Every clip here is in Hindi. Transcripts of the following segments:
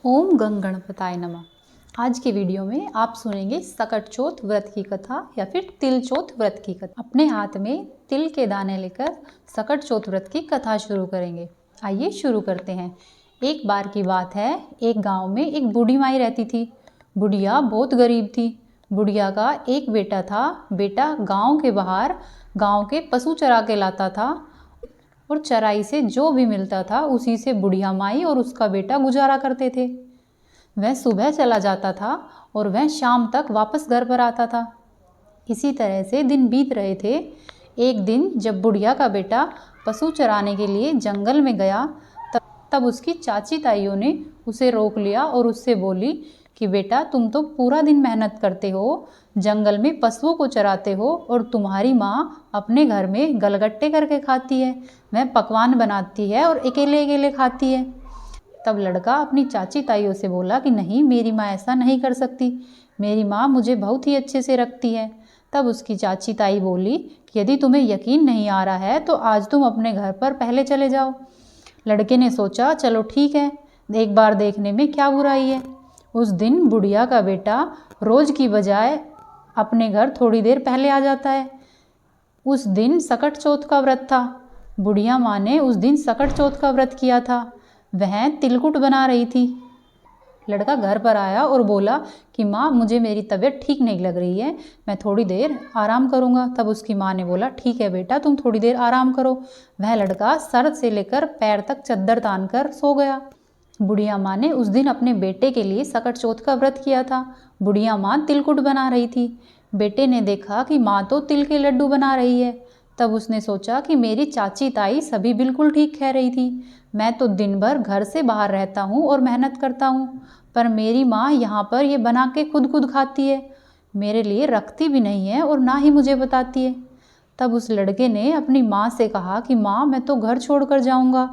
ओम गंग गणपताय नमः। आज के वीडियो में आप सुनेंगे सकट चौथ व्रत की कथा या फिर तिल चौथ व्रत की कथा। अपने हाथ में तिल के दाने लेकर सकट चौथ व्रत की कथा शुरू करेंगे। आइए शुरू करते हैं। एक बार की बात है, एक गांव में एक बूढ़ी माई रहती थी। बुढ़िया बहुत गरीब थी। बुढ़िया का एक बेटा था। बेटा गाँव के बाहर गाँव के पशु चरा के लाता था और चराई से जो भी मिलता था उसी से बुढ़िया माई और उसका बेटा गुजारा करते थे। वह सुबह चला जाता था और वह शाम तक वापस घर पर आता था। इसी तरह से दिन बीत रहे थे। एक दिन जब बुढ़िया का बेटा पशु चराने के लिए जंगल में गया तब उसकी चाची ताइयों ने उसे रोक लिया और उससे बोली कि बेटा, तुम तो पूरा दिन मेहनत करते हो, जंगल में पशुओं को चराते हो और तुम्हारी माँ अपने घर में गलगट्टे करके खाती है, वह पकवान बनाती है और अकेले अकेले खाती है। तब लड़का अपनी चाची ताइयों से बोला कि नहीं, मेरी माँ ऐसा नहीं कर सकती, मेरी माँ मुझे बहुत ही अच्छे से रखती है। तब उसकी चाची ताई बोली कि यदि तुम्हें यकीन नहीं आ रहा है तो आज तुम अपने घर पर पहले चले जाओ। लड़के ने सोचा चलो ठीक है, एक बार देखने में क्या बुराई है। उस दिन बुढ़िया का बेटा रोज की बजाय अपने घर थोड़ी देर पहले आ जाता है। उस दिन सकट चौथ का व्रत था। बुढ़िया माँ ने उस दिन सकट चौथ का व्रत किया था। वह तिलकुट बना रही थी। लड़का घर पर आया और बोला कि माँ, मुझे मेरी तबीयत ठीक नहीं लग रही है, मैं थोड़ी देर आराम करूँगा। तब उसकी माँ ने बोला ठीक है बेटा, तुम थोड़ी देर आराम करो। वह लड़का सर से लेकर पैर तक चद्दर तान कर सो गया। बुढ़िया माँ ने उस दिन अपने बेटे के लिए सकट चौथ का व्रत किया था। बुढ़िया माँ तिलकुट बना रही थी। बेटे ने देखा कि माँ तो तिल के लड्डू बना रही है। तब उसने सोचा कि मेरी चाची ताई सभी बिल्कुल ठीक कह रही थी, मैं तो दिन भर घर से बाहर रहता हूँ और मेहनत करता हूँ, पर मेरी माँ यहाँ पर ये बना के खुद खाती है, मेरे लिए रखती भी नहीं है और ना ही मुझे बताती है। तब उस लड़के ने अपनी माँ से कहा कि माँ, मैं तो घर छोड़कर जाऊँगा।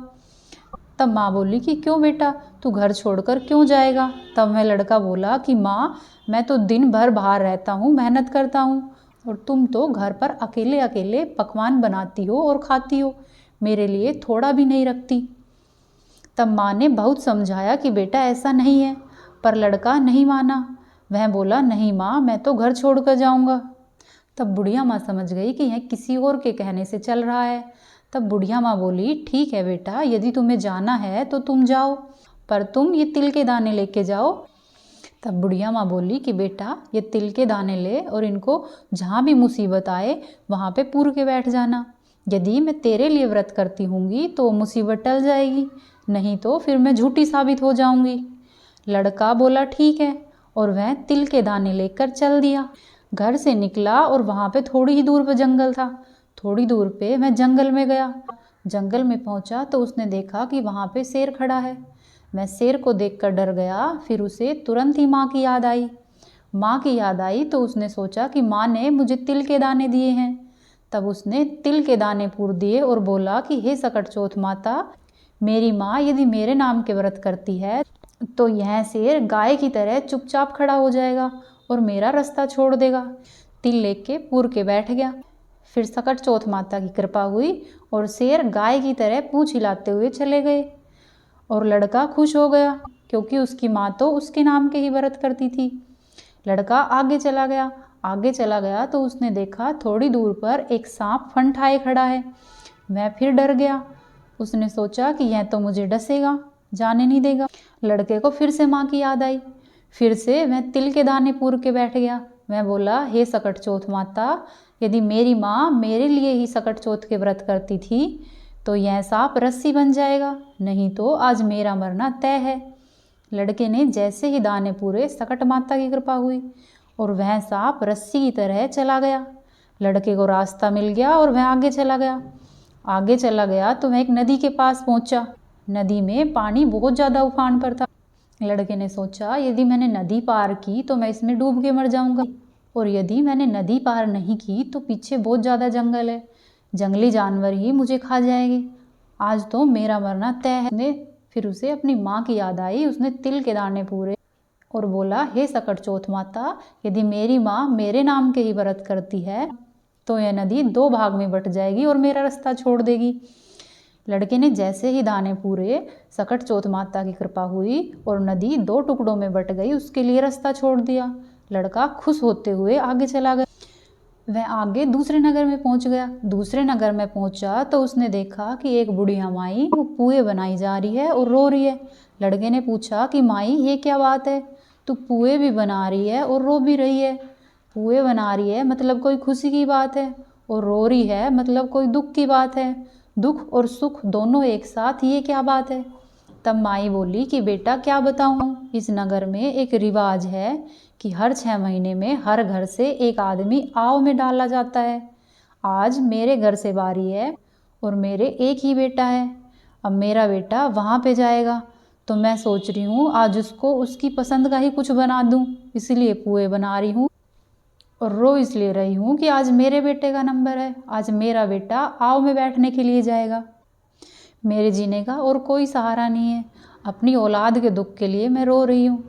तब माँ बोली कि क्यों बेटा, तू घर छोड़कर क्यों जाएगा? तब वह लड़का बोला कि माँ, मैं तो दिन भर बाहर रहता हूँ, मेहनत करता हूँ, और तुम तो घर पर अकेले अकेले पकवान बनाती हो और खाती हो, मेरे लिए थोड़ा भी नहीं रखती। तब माँ ने बहुत समझाया कि बेटा ऐसा नहीं है, पर लड़का नहीं माना। वह बोला नहीं माँ, मैं तो घर छोड़कर जाऊँगा। तब बुढ़िया माँ समझ गई कि यह किसी और के कहने से चल रहा है। तब बुढ़िया माँ बोली ठीक है बेटा, यदि तुम्हें जाना है तो तुम जाओ, पर तुम ये तिल के दाने लेके जाओ। तब बुढ़िया माँ बोली कि बेटा, ये तिल के दाने ले और इनको जहाँ भी मुसीबत आए वहाँ पे पूर के बैठ जाना। यदि मैं तेरे लिए व्रत करती हूँगी तो मुसीबत टल जाएगी, नहीं तो फिर मैं झूठी साबित हो जाऊँगी। लड़का बोला ठीक है, और वह तिल के दाने लेकर चल दिया। घर से निकला और वहाँ पे थोड़ी ही दूर पर जंगल था। थोड़ी दूर पे वह जंगल में गया। जंगल में पहुँचा तो उसने देखा कि वहाँ पे शेर खड़ा है। वह शेर को देखकर डर गया। फिर उसे तुरंत ही माँ की याद आई। माँ की याद आई तो उसने सोचा कि माँ ने मुझे तिल के दाने दिए हैं। तब उसने तिल के दाने पूर दिए और बोला कि हे सकट चौथ माता, मेरी माँ यदि मेरे नाम के व्रत करती है तो यह शेर गाय की तरह चुपचाप खड़ा हो जाएगा और मेरा रास्ता छोड़ देगा। तिल लेके पूर के बैठ गया। फिर सकट चौथ माता की कृपा हुई और शेर गाय की तरह पूंछ हिलाते हुए चले गए। और लड़का खुश हो गया क्योंकि उसकी माँ तो उसके नाम के ही व्रत करती थी। लड़का आगे चला गया। आगे चला गया तो उसने देखा थोड़ी दूर पर एक सांप फन ठाए खड़ा है। वह फिर डर गया। उसने सोचा कि यह तो मुझे डसेगा, जाने नहीं देगा। लड़के को फिर से माँ की याद आई। फिर से वह तिल के दाने पूर के बैठ गया। वह बोला हे सकट चौथ माता, यदि मेरी माँ मेरे लिए ही सकट चौथ के व्रत करती थी तो यह सांप रस्सी बन जाएगा, नहीं तो आज मेरा मरना तय है। लड़के ने जैसे ही दाने पूरे, सकट माता की कृपा हुई और वह सांप रस्सी की तरह चला गया। लड़के को रास्ता मिल गया और वह आगे चला गया। आगे चला गया तो वह एक नदी के पास पहुंचा। नदी में पानी बहुत ज़्यादा उफान पर था। लड़के ने सोचा यदि मैंने नदी पार की तो मैं इसमें डूब के मर जाऊंगा, और यदि मैंने नदी पार नहीं की तो पीछे बहुत ज़्यादा जंगल है, जंगली जानवर ही मुझे खा जाएंगे, आज तो मेरा मरना तय है। फिर उसे अपनी माँ की याद आई। उसने तिल के दाने पूरे और बोला हे सकट चौथ माता, यदि मेरी माँ मेरे नाम के ही व्रत करती है तो यह नदी दो भाग में बट जाएगी और मेरा रास्ता छोड़ देगी। लड़के ने जैसे ही दाने पूरे, सकट चौथ माता की कृपा हुई और नदी 2 टुकड़ों में बट गई, उसके लिए रास्ता छोड़ दिया। लड़का खुश होते हुए आगे चला गया। वह आगे दूसरे नगर में पहुंच गया। दूसरे नगर में पहुंचा तो उसने देखा कि एक बुढ़िया माई वो पुए बनाई जा रही है और रो रही है। लड़के ने पूछा कि माई ये क्या बात है, तू पुए भी बना रही है और रो भी रही है। पुए बना रही है मतलब कोई खुशी की बात है, और रो रही है मतलब कोई दुख की बात है। दुख और सुख दोनों एक साथ, ये क्या बात है। तब माई बोली कि बेटा क्या बताऊं, इस नगर में एक रिवाज है कि हर 6 महीने में हर घर से एक आदमी आव में डाला जाता है। आज मेरे घर से बारी है और मेरे एक ही बेटा है। अब मेरा बेटा वहाँ पे जाएगा, तो मैं सोच रही हूँ आज उसको उसकी पसंद का ही कुछ बना दूँ, इसलिए पुए बना रही हूँ। और रो इसलिए रही हूँ कि आज मेरे बेटे का नंबर है, आज मेरा बेटा आव में बैठने के लिए जाएगा। मेरे जीने का और कोई सहारा नहीं है, अपनी औलाद के दुख के लिए मैं रो रही हूँ।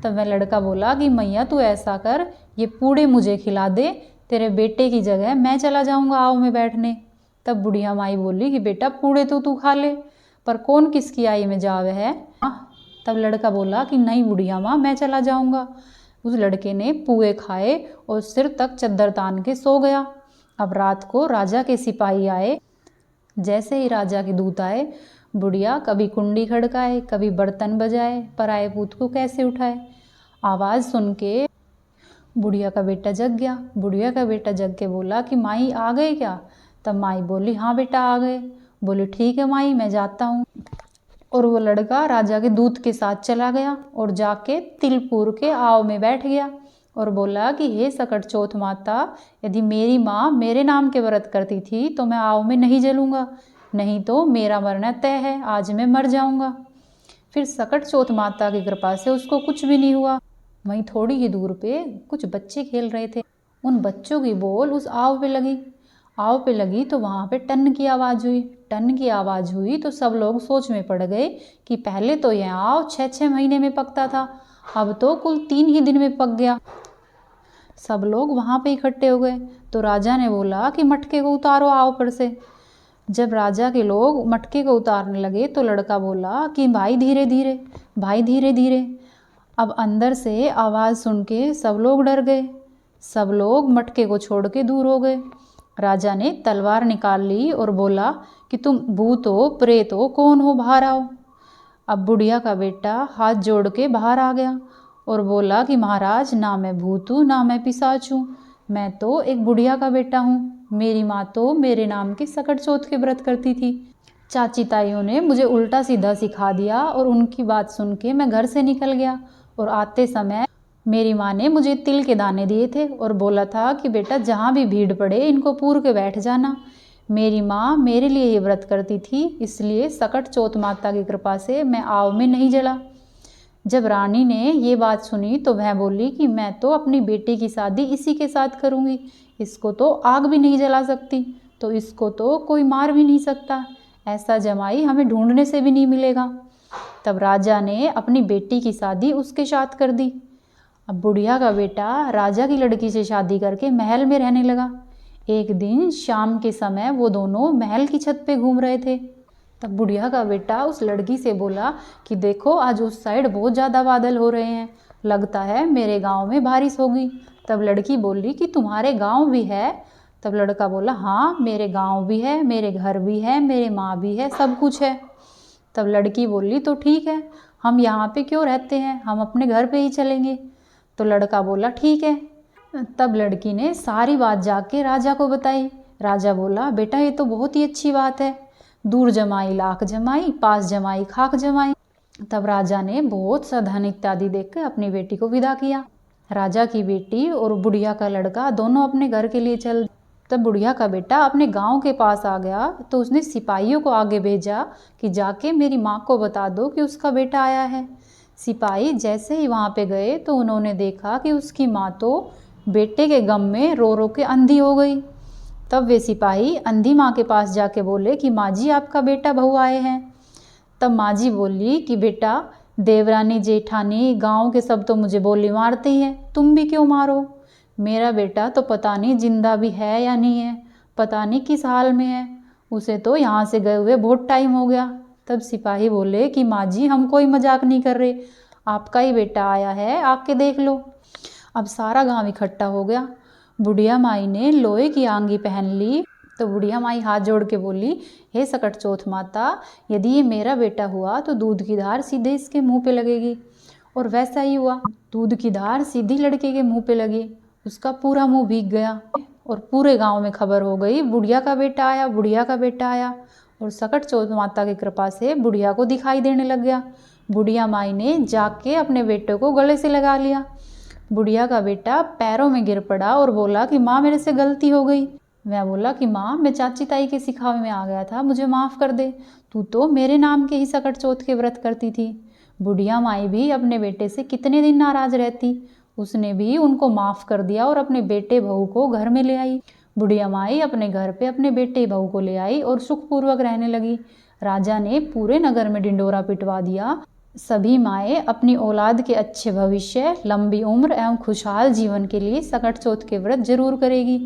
तब वह लड़का बोला कि मैया तू ऐसा कर, ये पूड़े मुझे खिला दे, तेरे बेटे की जगह मैं चला जाऊँगा आव में बैठने। तब बुढ़िया माई बोली कि बेटा पूड़े तो तू खा ले, पर कौन किसकी आई में जावे है। तब लड़का बोला कि नहीं बुढ़िया माँ, मैं चला जाऊँगा। उस लड़के ने पुए खाए और सिर तक चद्दर तान के सो गया। अब रात को राजा के सिपाही आए। जैसे ही राजा के दूत आए, बुढ़िया कभी कुंडी खड़काए, कभी बर्तन बजाए, पराए पूत को कैसे उठाए। आवाज़ सुन के बुढ़िया का बेटा जग गया। बुढ़िया का बेटा जग के बोला कि माई आ गए क्या। तब माई बोली हाँ बेटा आ गए। बोली ठीक है माई, मैं जाता हूँ। और वो लड़का राजा के दूत के साथ चला गया और जाके तिलपुर के आव में बैठ गया और बोला कि हे सकट चौथ माता, यदि मेरी माँ मेरे नाम के व्रत करती थी तो मैं आव में नहीं जलूँगा, नहीं तो मेरा मरना तय है, आज मैं मर जाऊँगा। फिर सकट चौथ माता की कृपा से उसको कुछ भी नहीं हुआ। वहीं थोड़ी ही दूर पे कुछ बच्चे खेल रहे थे। उन बच्चों की बोल उस आव पे लगी। आव पे लगी तो वहाँ पे टन की आवाज़ हुई। टन की आवाज़ हुई तो सब लोग सोच में पड़ गए कि पहले तो यह आव 6-6 महीने में पकता था, अब तो कुल 3 ही दिन में पक गया। सब लोग वहाँ पे इकट्ठे हो गए तो राजा ने बोला कि मटके को उतारो आव पर से। जब राजा के लोग मटके को उतारने लगे तो लड़का बोला कि भाई धीरे धीरे, भाई धीरे धीरे। अब अंदर से आवाज़ सुन के सब लोग डर गए। सब लोग मटके को छोड़ के दूर हो गए। राजा ने तलवार निकाल ली और बोला कि तुम भूत हो, प्रेत हो, कौन हो, बाहर आओ। अब बुढ़िया का बेटा हाथ जोड़ के बाहर आ गया और बोला कि महाराज, ना मैं भूत हूँ ना मैं पिशाच हूँ, मैं तो एक बुढ़िया का बेटा हूँ। मेरी माँ तो मेरे नाम के सकट चौथ के व्रत करती थी। चाची ताइयों ने मुझे उल्टा सीधा सिखा दिया और उनकी बात सुन के मैं घर से निकल गया और आते समय मेरी माँ ने मुझे तिल के दाने दिए थे और बोला था कि बेटा जहाँ भी भीड़ पड़े इनको पूर के बैठ जाना। मेरी माँ मेरे लिए ये व्रत करती थी, इसलिए सकट चौथ माता की कृपा से मैं आव में नहीं जला। जब रानी ने ये बात सुनी तो वह बोली कि मैं तो अपनी बेटी की शादी इसी के साथ करूँगी, इसको तो आग भी नहीं जला सकती, तो इसको तो कोई मार भी नहीं सकता, ऐसा जमाई हमें ढूंढने से भी नहीं मिलेगा। तब राजा ने अपनी बेटी की शादी उसके साथ कर दी। अब बुढ़िया का बेटा राजा की लड़की से शादी करके महल में रहने लगा। एक दिन शाम के समय वो दोनों महल की छत पे घूम रहे थे। तब बुढ़िया का बेटा उस लड़की से बोला कि देखो आज उस साइड बहुत ज़्यादा बादल हो रहे हैं, लगता है मेरे गांव में बारिश होगी। तब लड़की बोली कि तुम्हारे गांव भी है। तब लड़का बोला हाँ मेरे गांव भी है, मेरे घर भी है, मेरे माँ भी है, सब कुछ है। तब लड़की बोली तो ठीक है, हम यहाँ पे क्यों रहते हैं, हम अपने घर पे ही चलेंगे। तो लड़का बोला ठीक है। तब लड़की ने सारी बात जाके राजा को बताई। राजा बोला बेटा ये तो बहुत ही अच्छी बात है, दूर जमाई लाख जमाई, पास जमाई खाक जमाई। तब राजा ने बहुत सा धन इत्यादि देकर अपनी बेटी को विदा किया। राजा की बेटी और बुढ़िया का लड़का दोनों अपने घर के लिए चल। तब बुढ़िया का बेटा अपने गांव के पास आ गया तो उसने सिपाहियों को आगे भेजा कि जाके मेरी माँ को बता दो कि उसका बेटा आया है। सिपाही जैसे ही वहाँ पे गए तो उन्होंने देखा कि उसकी माँ तो बेटे के गम में रो रो के अंधी हो गई। तब वे सिपाही अंधी माँ के पास जाके बोले कि माँ जी आपका बेटा बहू आए हैं। तब माँ जी बोली कि बेटा देवरानी जेठानी गांव के सब तो मुझे बोली मारते ही हैं, तुम भी क्यों मारो। मेरा बेटा तो पता नहीं जिंदा भी है या नहीं है, पता नहीं किस हाल में है, उसे तो यहाँ से गए हुए बहुत टाइम हो गया। तब सिपाही बोले कि माँ जी, हम कोई मजाक नहीं कर रहे, आपका ही बेटा आया है, आके देख लो। अब सारा गांव इकट्ठा हो गया। बुढ़िया माई ने लोहे की आंगी पहन ली। तो बुढ़िया माई हाथ जोड़ के बोली, हे सकटचोथ माता, यदि ये मेरा बेटा हुआ तो दूध की धार सीधे इसके मुंह पे लगेगी। और वैसा ही हुआ, दूध की धार सीधी लड़के के मुंह पे लगी। उसका पूरा मुंह भीग गया और पूरे गांव में खबर हो गई, बुढ़िया का बेटा आया, बुढ़िया का बेटा आया। और सकटचोथ माता की कृपा से बुढ़िया को दिखाई देने लग गया। बुढ़िया माई ने जाके अपने बेटे को गले से लगा लिया। बुढ़िया का बेटा पैरों में गिर पड़ा और बोला कि माँ, मेरे से गलती हो गई। मैं बोला कि माँ, मैं चाची ताई के सिखावे में आ गया था, मुझे माफ़ कर दे, तू तो मेरे नाम के ही सकटचोथ के व्रत करती थी। बुढ़िया माई भी अपने बेटे से कितने दिन नाराज रहती, उसने भी उनको माफ़ कर दिया और अपने बेटे बहू को घर में ले आई। बुढ़िया माई अपने घर पे अपने बेटे बहू को ले आई और सुखपूर्वक रहने लगी। राजा ने पूरे नगर में डिंडोरा पिटवा दिया। सभी माएँ अपनी औलाद के अच्छे भविष्य, लंबी उम्र एवं खुशहाल जीवन के लिए सकटचोथ के व्रत जरूर करेगी।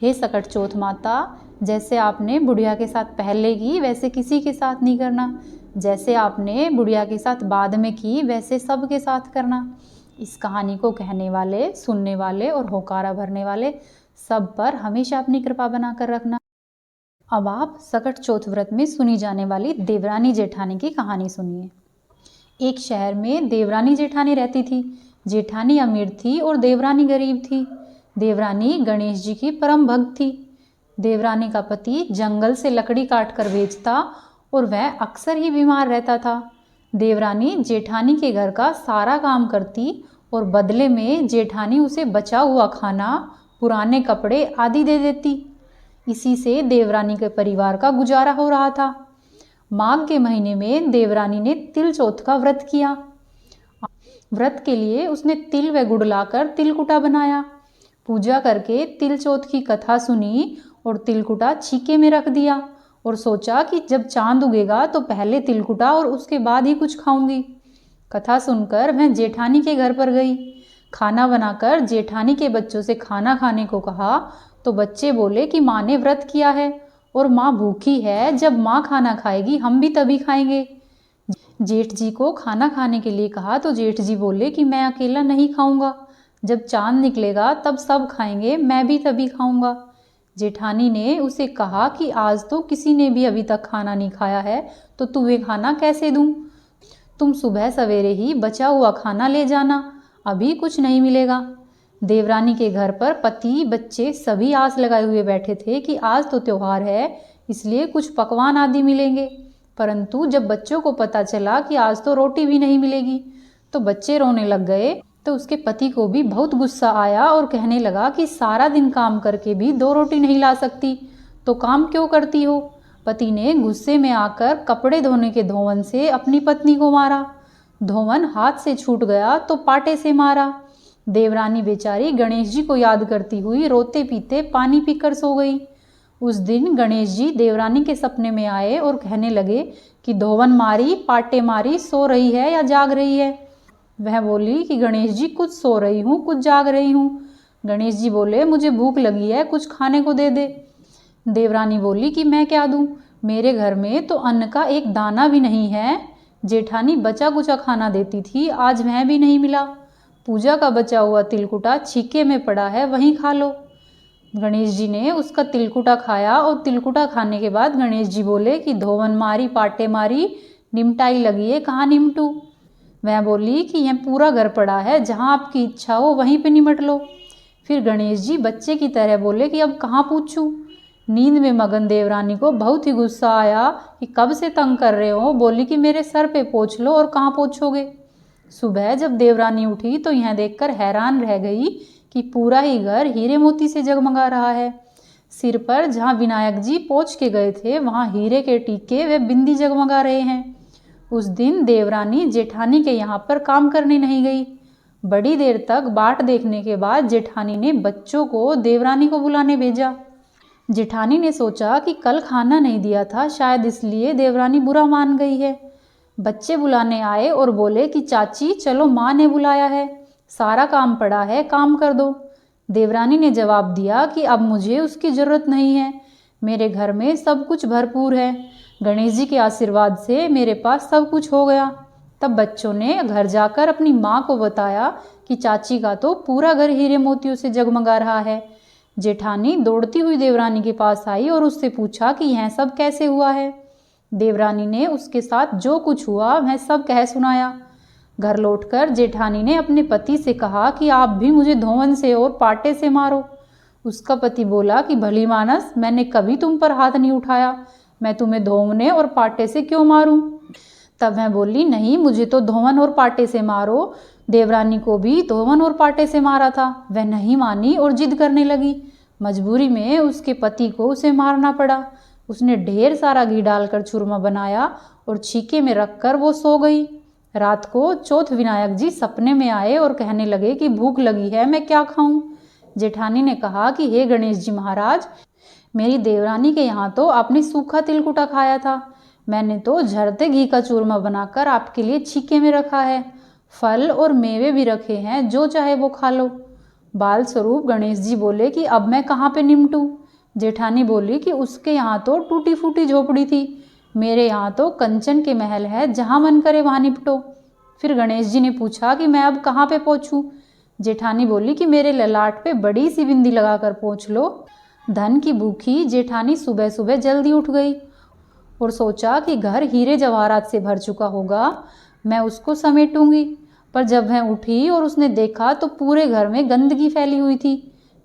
हे सकटचोथ माता, जैसे आपने बुढ़िया के साथ पहले की वैसे किसी के साथ नहीं करना, जैसे आपने बुढ़िया के साथ बाद में की वैसे सब के साथ करना। इस कहानी को कहने वाले, सुनने वाले और होकारा भरने वाले सब पर हमेशा अपनी कृपा बनाकर रखना। अब आप सकटचोथ व्रत में सुनी जाने वाली देवरानी जेठानी की कहानी सुनिए। एक शहर में देवरानी जेठानी रहती थी। जेठानी अमीर थी और देवरानी गरीब थी। देवरानी गणेश जी की परम भक्त थी। देवरानी का पति जंगल से लकड़ी काट कर बेचता और वह अक्सर ही बीमार रहता था। देवरानी जेठानी के घर का सारा काम करती और बदले में जेठानी उसे बचा हुआ खाना, पुराने कपड़े आदि दे देती। इसी से देवरानी के परिवार का गुजारा हो रहा था। माघ के महीने में देवरानी ने तिल चौथ का व्रत किया। व्रत के लिए उसने तिल व गुड़ लाकर तिलकुटा बनाया। पूजा करके तिल चौथ की कथा सुनी और तिलकुटा छीके में रख दिया और सोचा कि जब चांद उगेगा तो पहले तिलकुटा और उसके बाद ही कुछ खाऊंगी। कथा सुनकर मैं जेठानी के घर पर गई। खाना बनाकर जेठानी के बच्चों से खाना खाने को कहा तो बच्चे बोले कि माँ ने व्रत किया है और माँ भूखी है, जब माँ खाना खाएगी हम भी तभी खाएंगे। जेठ जी को खाना खाने के लिए कहा तो जेठ जी बोले कि मैं अकेला नहीं खाऊंगा, जब चांद निकलेगा तब सब खाएंगे, मैं भी तभी खाऊंगा। जेठानी ने उसे कहा कि आज तो किसी ने भी अभी तक खाना नहीं खाया है, तो तुम्हें खाना कैसे दूं? तुम सुबह सवेरे ही बचा हुआ खाना ले जाना, अभी कुछ नहीं मिलेगा। देवरानी के घर पर पति बच्चे सभी आस लगाए हुए बैठे थे कि आज तो त्योहार है, इसलिए कुछ पकवान आदि मिलेंगे। परंतु जब बच्चों को पता चला कि आज तो रोटी भी नहीं मिलेगी तो बच्चे रोने लग गए। तो उसके पति को भी बहुत गुस्सा आया और कहने लगा कि सारा दिन काम करके भी 2 रोटी नहीं ला सकती तो काम क्यों करती हो? पति ने गुस्से में आकर कपड़े धोने के धोवन से अपनी पत्नी को मारा। धोवन हाथ से छूट गया तो पाटे से मारा। देवरानी बेचारी गणेश जी को याद करती हुई रोते पीते पानी पीकर सो गई। उस दिन गणेश जी देवरानी के सपने में आए और कहने लगे कि धोवन मारी, पाटे मारी, सो रही है या जाग रही है? वह बोली कि गणेश जी कुछ सो रही हूँ, कुछ जाग रही हूँ। गणेश जी बोले मुझे भूख लगी है, कुछ खाने को दे दे। देवरानी बोली कि मैं क्या दूँ, मेरे घर में तो अन्न का एक दाना भी नहीं है। जेठानी बचा कुचा खाना देती थी, आज वह भी नहीं मिला। पूजा का बचा हुआ तिलकुटा छीके में पड़ा है, वहीं खा लो। गणेश जी ने उसका तिलकुटा खाया और तिलकुटा खाने के बाद गणेश जी बोले कि धोवन मारी, पाटे मारी, निमटाई लगी है, कहाँ निमटू? वह बोली कि यह पूरा घर पड़ा है, जहाँ आपकी इच्छा हो वहीं पे निमट लो। फिर गणेश जी बच्चे की तरह बोले कि अब कहाँ पूछूं? नींद में मगन देवरानी को बहुत ही गुस्सा आया कि कब से तंग कर रहे हो। बोली कि मेरे सर पे पोंछ लो। और कहाँ पोंछोगे? सुबह जब देवरानी उठी तो यह देखकर हैरान रह गई कि पूरा ही घर हीरे मोती से जगमगा रहा है। सिर पर जहाँ विनायक जी पोंछ के गए थे वहाँ हीरे के टीके व बिंदी जगमगा रहे हैं। उस दिन देवरानी जेठानी के यहाँ पर काम करने नहीं गई। बड़ी देर तक बाट देखने के बाद जेठानी ने बच्चों को देवरानी को बुलाने भेजा। जेठानी ने सोचा कि कल खाना नहीं दिया था, शायद इसलिए देवरानी बुरा मान गई है। बच्चे बुलाने आए और बोले कि चाची चलो, माँ ने बुलाया है, सारा काम पड़ा है, काम कर दो। देवरानी ने जवाब दिया कि अब मुझे उसकी ज़रूरत नहीं है, मेरे घर में सब कुछ भरपूर है। गणेश जी के आशीर्वाद से मेरे पास सब कुछ हो गया। तब बच्चों ने घर जाकर अपनी माँ को बताया कि चाची का तो पूरा घर हीरे मोतियों से जगमगा रहा है। जेठानी दौड़ती हुई देवरानी के पास आई और उससे पूछा कि यह सब कैसे हुआ है। देवरानी ने उसके साथ जो कुछ हुआ वह सब कह सुनाया। घर लौटकर जेठानी ने अपने पति से कहा कि आप भी मुझे धोवन से और पाटे से मारो। उसका पति बोला कि भली मानस, मैंने कभी तुम पर हाथ नहीं उठाया, मैं तुम्हें धोवने और पाटे से क्यों मारूं? तब मैं बोली, नहीं, मुझे तो धोवन और पाटे से मारो। देवरानी को भी धोवन और पाटे से मारा था। वह नहीं मानी और जिद करने लगी। मजबूरी में उसके पति को उसे मारना पड़ा। उसने ढेर सारा घी डालकर चूरमा बनाया और छीके में रखकर वो सो गई। रात को चौथ विनायक जी सपने में आए और कहने लगे कि भूख लगी है, मैं क्या खाऊं? जेठानी ने कहा कि हे गणेश जी महाराज, मेरी देवरानी के यहाँ तो आपने सूखा तिलकुटा खाया था। मैंने तो झरते घी का चूरमा बनाकर आपके लिए छीके में रखा है। फल और मेवे भी रखे हैं, जो चाहे वो खा लो। बाल स्वरूप गणेश जी बोले कि अब मैं कहाँ पे निमटूं? जेठानी बोली कि उसके यहाँ तो टूटी फूटी झोपड़ी थी, मेरे यहाँ तो कंचन के महल है, जहाँ मन करे वहाँ निपटो। फिर गणेश जी ने पूछा कि मैं अब कहाँ पे पहुँचूं? जेठानी बोली कि मेरे ललाट पे बड़ी सी बिंदी लगाकर पहुँच लो। धन की भूखी जेठानी सुबह सुबह जल्दी उठ गई और सोचा कि घर हीरे जवाहरात से भर चुका होगा, मैं उसको समेटूंगी। पर जब वह उठी और उसने देखा तो पूरे घर में गंदगी फैली हुई थी।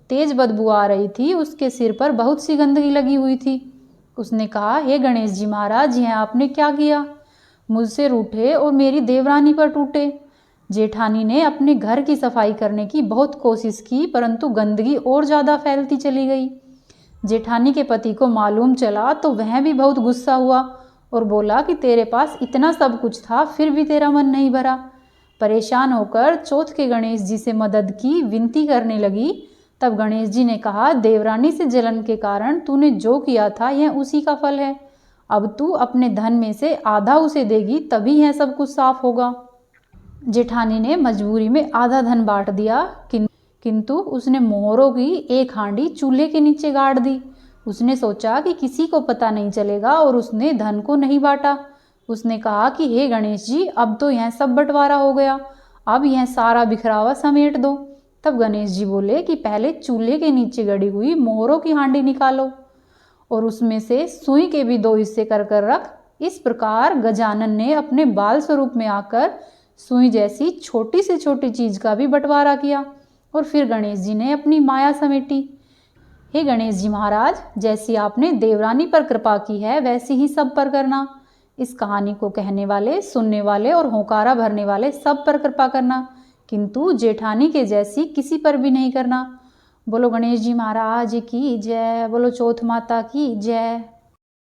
तेज बदबू आ रही थी, उसके सिर पर बहुत सी गंदगी लगी हुई थी। उसने कहा, हे गणेश जी महाराज, यह आपने क्या किया? मुझसे रूठे और मेरी देवरानी पर टूटे। जेठानी ने अपने घर की सफाई करने की बहुत कोशिश की, परंतु गंदगी और ज़्यादा फैलती चली गई। जेठानी के पति को मालूम चला तो वह भी बहुत गुस्सा हुआ और बोला कि तेरे पास इतना सब कुछ था, फिर भी तेरा मन नहीं भरा। परेशान होकर चौथ के गणेश जी से मदद की विनती करने लगी। तब गणेश जी ने कहा, देवरानी से जलन के कारण तूने जो किया था यह उसी का फल है। अब तू अपने धन में से आधा उसे देगी, तभी यह सब कुछ साफ होगा। जेठानी ने मजबूरी में आधा धन बांट दिया, किंतु उसने मोहरों की एक हांडी चूल्हे के नीचे गाड़ दी। उसने सोचा कि किसी को पता नहीं चलेगा और उसने धन को नहीं बांटा। उसने कहा कि हे गणेश जी, अब तो यह सब बंटवारा हो गया, अब यह सारा बिखरावा समेट दो। तब गणेश जी बोले कि पहले चूल्हे के नीचे गड़ी हुई मोहरों की हांडी निकालो और उसमें से सुई के भी 2 हिस्से कर कर रख। इस प्रकार गजानन ने अपने बाल स्वरूप में आकर सुई जैसी छोटी से छोटी चीज का भी बंटवारा किया और फिर गणेश जी ने अपनी माया समेटी। हे गणेश जी महाराज, जैसी आपने देवरानी पर कृपा की है वैसी ही सब पर करना। इस कहानी को कहने वाले, सुनने वाले और होकारा भरने वाले सब पर कृपा करना, किंतु जेठानी के जैसी किसी पर भी नहीं करना। बोलो गणेश जी महाराज की जय, बोलो चौथ माता की जय।